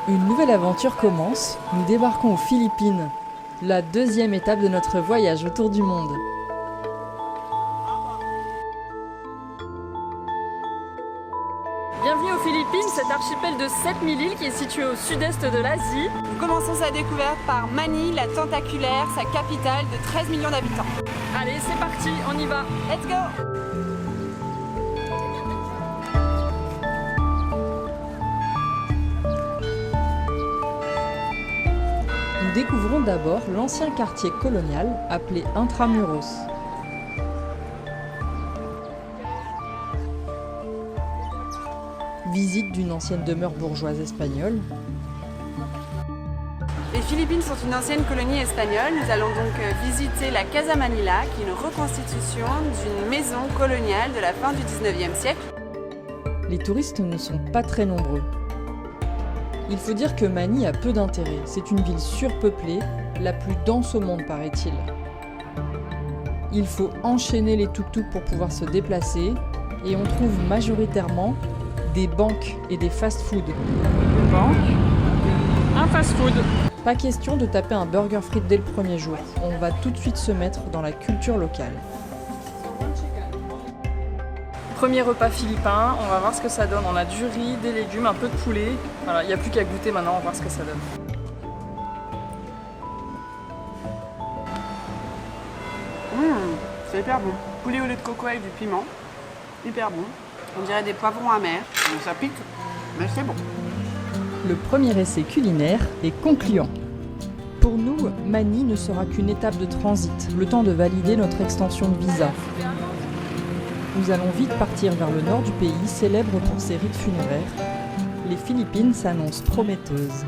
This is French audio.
Une nouvelle aventure commence, nous débarquons aux Philippines, la deuxième étape de notre voyage autour du monde. Bienvenue aux Philippines, cet archipel de 7000 îles qui est situé au sud-est de l'Asie. Nous commençons sa découverte par Manille, la tentaculaire, sa capitale de 13 millions d'habitants. Allez, c'est parti, on y va. Let's go! Nous découvrons d'abord l'ancien quartier colonial appelé Intramuros. Visite d'une ancienne demeure bourgeoise espagnole. Les Philippines sont une ancienne colonie espagnole. Nous allons donc visiter la Casa Manila, qui est une reconstitution d'une maison coloniale de la fin du 19e siècle. Les touristes ne sont pas très nombreux. Il faut dire que Manille a peu d'intérêt. C'est une ville surpeuplée, la plus dense au monde paraît-il. Il faut enchaîner les tuk-tuk pour pouvoir se déplacer et on trouve majoritairement des banques et des fast-food. Une banque, un fast-food. Pas question de taper un burger frites dès le premier jour. On va tout de suite se mettre dans la culture locale. Premier repas philippin, on va voir ce que ça donne. On a du riz, des légumes, un peu de poulet. Voilà, il n'y a plus qu'à goûter maintenant, on va voir ce que ça donne. C'est hyper bon. Poulet au lait de coco avec du piment. Hyper bon. On dirait des poivrons amers. Bon, ça pique, mais c'est bon. Le premier essai culinaire est concluant. Pour nous, Manille ne sera qu'une étape de transit, le temps de valider notre extension de visa. Nous allons vite partir vers le nord du pays, célèbre pour ses rites funéraires. Les Philippines s'annoncent prometteuses.